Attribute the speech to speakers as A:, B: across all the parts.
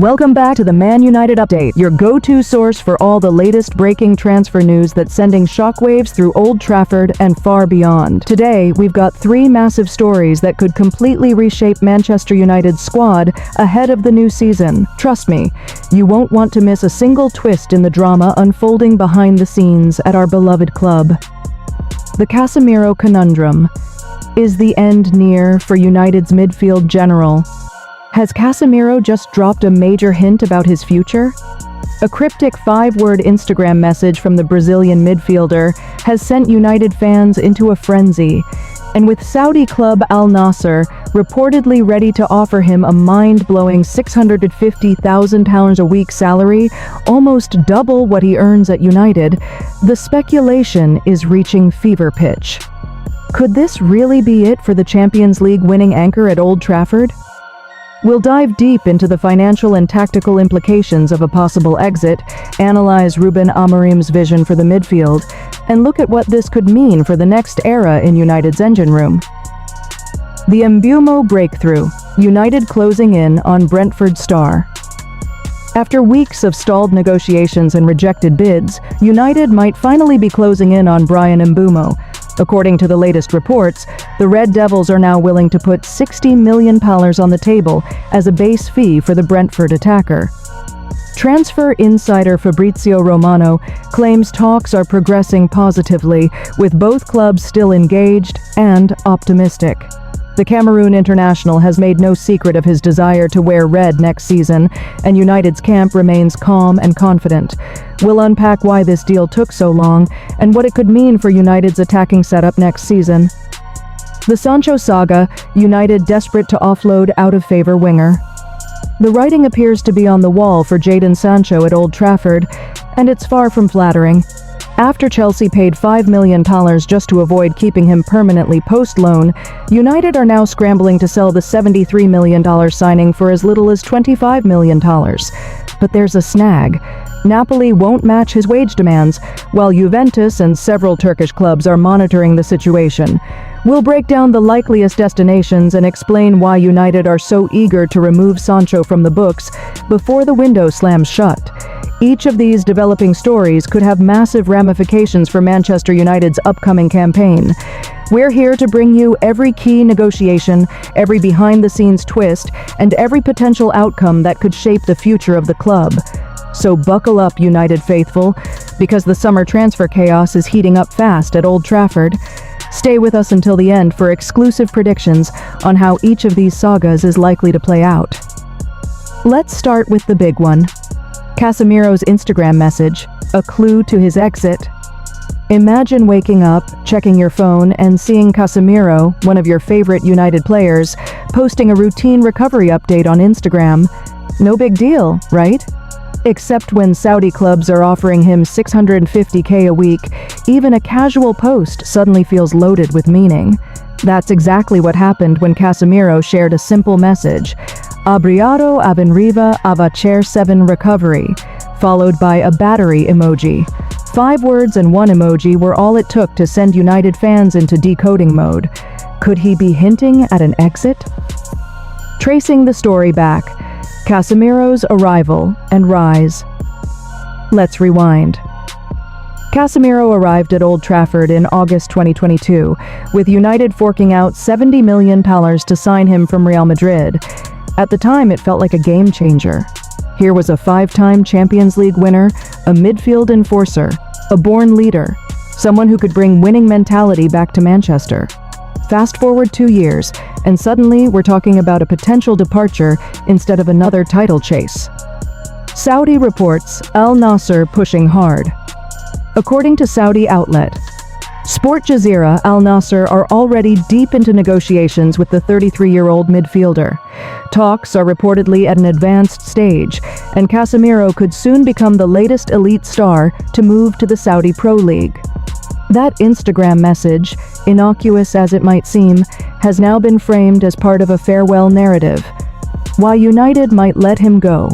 A: Welcome back to the Man United Update, your go-to source for all the latest breaking transfer news that's sending shockwaves through Old Trafford and far beyond. Today, we've got three massive stories that could completely reshape Manchester United's squad ahead of the new season. Trust me, you won't want to miss a single twist in the drama unfolding behind the scenes at our beloved club. The Casemiro conundrum. Is the end near for United's midfield general? Has Casemiro just dropped a major hint about his future? A cryptic 5-word Instagram message from the Brazilian midfielder has sent United fans into a frenzy, and with Saudi club Al Nassr reportedly ready to offer him a mind-blowing £650,000 a week salary, almost double what he earns at United, the speculation is reaching fever pitch. Could this really be it for the Champions League winning anchor at Old Trafford? We'll dive deep into the financial and tactical implications of a possible exit, analyze Ruben Amorim's vision for the midfield, and look at what this could mean for the next era in United's engine room. The Mbeumo breakthrough, United closing in on Brentford star. After weeks of stalled negotiations and rejected bids, United might finally be closing in on Bryan Mbeumo. According to the latest reports, the Red Devils are now willing to put £60 million on the table as a base fee for the Brentford attacker. Transfer insider Fabrizio Romano claims talks are progressing positively, with both clubs still engaged and optimistic. The Cameroon international has made no secret of his desire to wear red next season, and United's camp remains calm and confident. We'll unpack why this deal took so long and what it could mean for United's attacking setup next season. The Sancho saga, United desperate to offload out-of-favor winger. The writing appears to be on the wall for Jadon Sancho at Old Trafford, and it's far from flattering. After Chelsea paid $5 million just to avoid keeping him permanently post-loan, United are now scrambling to sell the $73 million signing for as little as $25 million. But there's a snag. Napoli won't match his wage demands, while Juventus and several Turkish clubs are monitoring the situation. We'll break down the likeliest destinations and explain why United are so eager to remove Sancho from the books before the window slams shut. Each of these developing stories could have massive ramifications for Manchester United's upcoming campaign. We're here to bring you every key negotiation, every behind-the-scenes twist, and every potential outcome that could shape the future of the club. So buckle up, United faithful, because the summer transfer chaos is heating up fast at Old Trafford. Stay with us until the end for exclusive predictions on how each of these sagas is likely to play out. Let's start with the big one. Casemiro's Instagram message, a clue to his exit. Imagine waking up, checking your phone, and seeing Casemiro, one of your favorite United players, posting a routine recovery update on Instagram. No big deal, right? Except when Saudi clubs are offering him $650K a week, even a casual post suddenly feels loaded with meaning. That's exactly what happened when Casemiro shared a simple message, Obrigado Abenriva Avacher 7 recovery, followed by a battery emoji. 5 words and 1 emoji were all it took to send United fans into decoding mode. Could he be hinting at an exit? Tracing the story back, Casemiro's arrival and rise. Let's rewind. Casemiro arrived at Old Trafford in August 2022, with United forking out $70 million to sign him from Real Madrid. At the time, it felt like a game changer. Here was a 5-time Champions League winner, a midfield enforcer, a born leader, someone who could bring winning mentality back to Manchester. Fast forward 2 years, and suddenly we're talking about a potential departure instead of another title chase. Saudi reports Al Nassr pushing hard. According to Saudi outlet Sport Jazeera, Al Nassr are already deep into negotiations with the 33-year-old midfielder. Talks are reportedly at an advanced stage, and Casemiro could soon become the latest elite star to move to the Saudi Pro League. That Instagram message, innocuous as it might seem, has now been framed as part of a farewell narrative. Why United might let him go.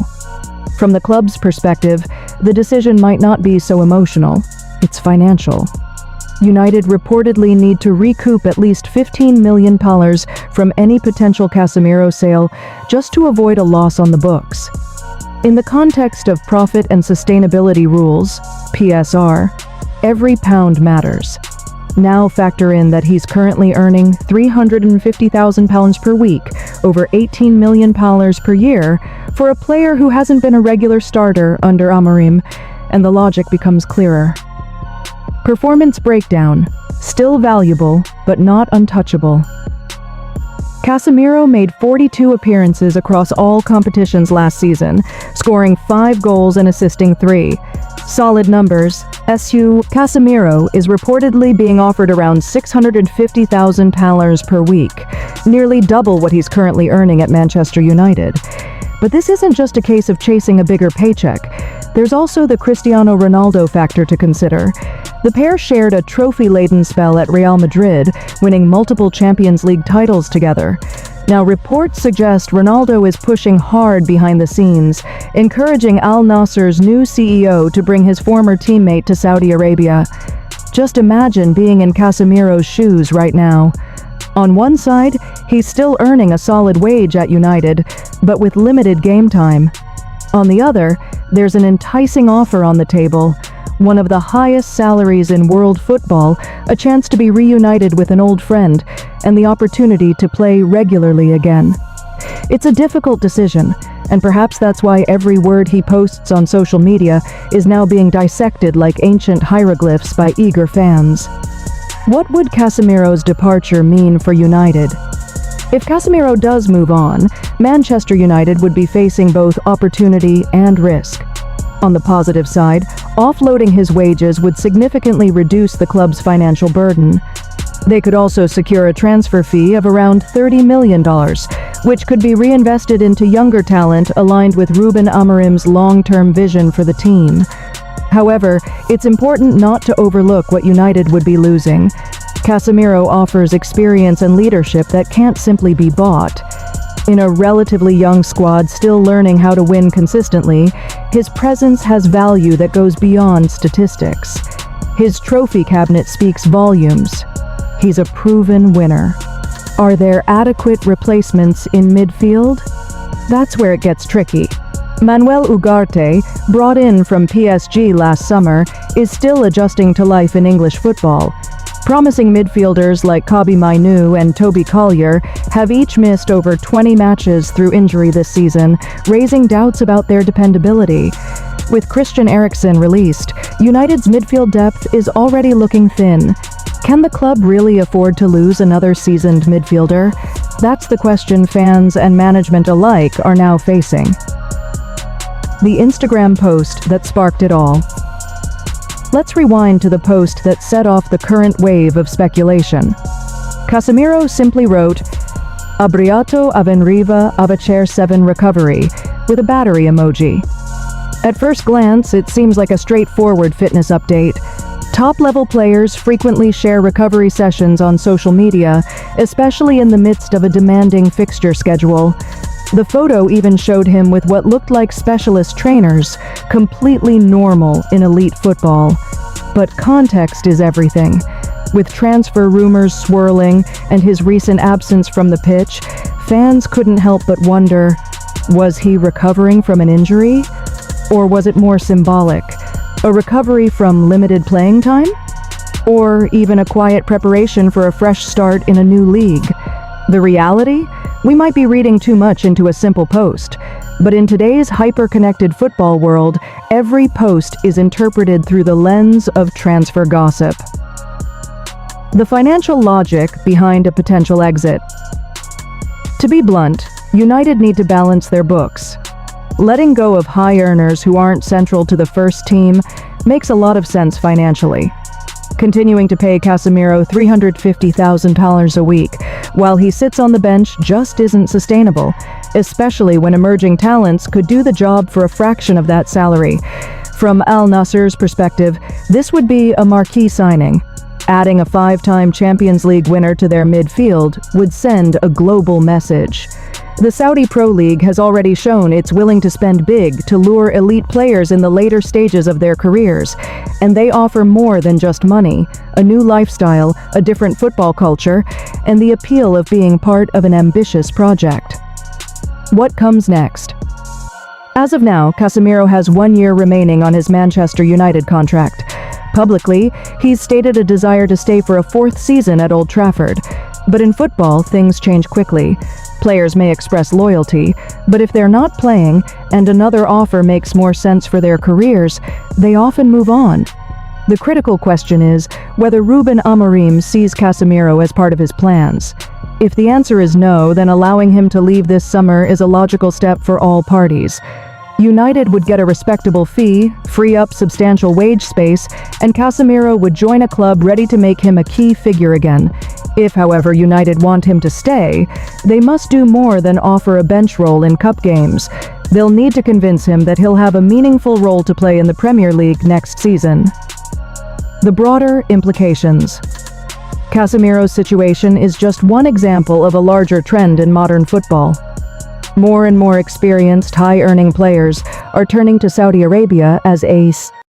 A: From the club's perspective, the decision might not be so emotional. It's financial. United reportedly need to recoup at least $15 million from any potential Casemiro sale just to avoid a loss on the books. In the context of profit and sustainability rules, PSR, every pound matters. Now factor in that he's currently earning £350,000 per week, over £18 million per year, for a player who hasn't been a regular starter under Amorim, and the logic becomes clearer. Performance breakdown, still valuable, but not untouchable. Casemiro made 42 appearances across all competitions last season, scoring 5 goals and assisting 3. Solid numbers. Casemiro is reportedly being offered around £650,000 per week, nearly double what he's currently earning at Manchester United. But this isn't just a case of chasing a bigger paycheck. There's also the Cristiano Ronaldo factor to consider. The pair shared a trophy-laden spell at Real Madrid, winning multiple Champions League titles together. Now, reports suggest Ronaldo is pushing hard behind the scenes, encouraging Al Nassr's new CEO to bring his former teammate to Saudi Arabia. Just imagine being in Casemiro's shoes right now. On one side, he's still earning a solid wage at United, but with limited game time. On the other, there's an enticing offer on the table, one of the highest salaries in world football, a chance to be reunited with an old friend, and the opportunity to play regularly again. It's a difficult decision, and perhaps that's why every word he posts on social media is now being dissected like ancient hieroglyphs by eager fans. What would Casemiro's departure mean for United? If Casemiro does move on, Manchester United would be facing both opportunity and risk. On the positive side, offloading his wages would significantly reduce the club's financial burden. They could also secure a transfer fee of around $30 million, which could be reinvested into younger talent aligned with Ruben Amorim's long-term vision for the team. However, it's important not to overlook what United would be losing. Casemiro offers experience and leadership that can't simply be bought. In a relatively young squad still learning how to win consistently, his presence has value that goes beyond statistics. His trophy cabinet speaks volumes. He's a proven winner. Are there adequate replacements in midfield? That's where it gets tricky. Manuel Ugarte, brought in from PSG last summer, is still adjusting to life in English football. Promising midfielders like Kobbie Mainoo and Toby Collier have each missed over 20 matches through injury this season, raising doubts about their dependability. With Christian Eriksen released, United's midfield depth is already looking thin. Can the club really afford to lose another seasoned midfielder? That's the question fans and management alike are now facing. The Instagram post that sparked it all. Let's rewind to the post that set off the current wave of speculation. Casemiro simply wrote, "Abbriato avvenriva avacer 7 recovery," with a battery emoji. At first glance, it seems like a straightforward fitness update. Top-level players frequently share recovery sessions on social media, especially in the midst of a demanding fixture schedule. The photo even showed him with what looked like specialist trainers, completely normal in elite football. But context is everything. With transfer rumors swirling and his recent absence from the pitch, fans couldn't help but wonder, was he recovering from an injury? Or was it more symbolic? A recovery from limited playing time? Or even a quiet preparation for a fresh start in a new league? The reality? We might be reading too much into a simple post, but in today's hyper-connected football world, every post is interpreted through the lens of transfer gossip. The financial logic behind a potential exit. To be blunt, United need to balance their books. Letting go of high earners who aren't central to the first team makes a lot of sense financially. Continuing to pay Casemiro $350,000 a week while he sits on the bench just isn't sustainable, especially when emerging talents could do the job for a fraction of that salary. From Al Nassr's perspective, this would be a marquee signing. Adding a 5-time Champions League winner to their midfield would send a global message. The Saudi Pro League has already shown it's willing to spend big to lure elite players in the later stages of their careers, and they offer more than just money, a new lifestyle, a different football culture, and the appeal of being part of an ambitious project. What comes next? As As of now, Casemiro has 1 year remaining on his Manchester United contract. Publicly, he's stated a desire to stay for a 4th season at Old Trafford. But in football, things change quickly. Players may express loyalty, but if they're not playing and another offer makes more sense for their careers, they often move on. The critical question is whether Ruben Amorim sees Casemiro as part of his plans. If the answer is no, then allowing him to leave this summer is a logical step for all parties. United would get a respectable fee, free up substantial wage space, and Casemiro would join a club ready to make him a key figure again. If, however, United want him to stay, they must do more than offer a bench role in cup games. They'll need to convince him that he'll have a meaningful role to play in the Premier League next season. The broader implications. Casemiro's situation is just one example of a larger trend in modern football. More and more experienced, high-earning players are turning to Saudi Arabia as a